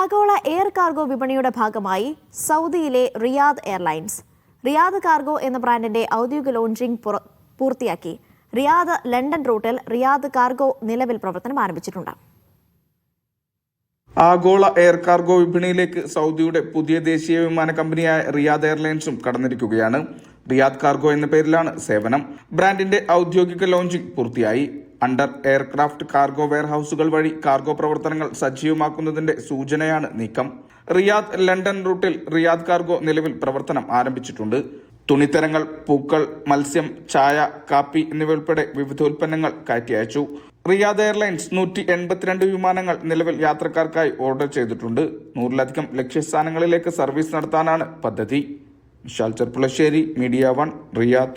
ആഗോള air cargo വിപണിയുടെ ഭാഗമായി സൗദിയിലെ റിയാദ് എയർലൈൻസ് റിയാദ് കാർഗോ എന്ന ബ്രാൻഡിന്റെ ഔദ്യോഗിക ലോഞ്ചിംഗ് പൂർത്തിയാക്കി. റിയാദ് ലണ്ടൻ റൂട്ടിൽ റിയാദ് കാർഗോ നിലവിൽ പ്രവർത്തനം ആരംഭിച്ചിട്ടുണ്ട്. ആഗോള എയർ കാർഗോ വിപണിയിലേക്ക് സൗദിയുടെ പുതിയ ദേശീയ വിമാന കമ്പനിയായ റിയാദ് എയർലൈൻസും കടന്നിരിക്കുകയാണ്. റിയാദ് കാർഗോ എന്ന പേരിലാണ് സേവനം. ബ്രാൻഡിന്റെ ഔദ്യോഗിക ലോഞ്ചിംഗ് പൂർത്തിയായി. അണ്ടർ എയർക്രാഫ്റ്റ് കാർഗോ വെയർഹൌസുകൾ വഴി കാർഗോ പ്രവർത്തനങ്ങൾ സജീവമാക്കുന്നതിന്റെ സൂചനയാണ് നീക്കം. റിയാദ് ലണ്ടൻ റൂട്ടിൽ റിയാദ് കാർഗോ നിലവിൽ പ്രവർത്തനം ആരംഭിച്ചിട്ടുണ്ട്. തുണിത്തരങ്ങൾ, പൂക്കൾ, മത്സ്യം, ചായ, കാപ്പി എന്നിവയുൾപ്പെടെ വിവിധ ഉൽപ്പന്നങ്ങൾ കയറ്റി അയച്ചു. റിയാദ് എയർലൈൻസ് 182 വിമാനങ്ങൾ നിലവിൽ യാത്രക്കാർക്കായി ഓർഡർ ചെയ്തിട്ടുണ്ട്. 100-ലധികം ലക്ഷ്യസ്ഥാനങ്ങളിലേക്ക് സർവീസ് നടത്താനാണ് പദ്ധതി. Vishal Cherpulassery, media 1, Riyadh.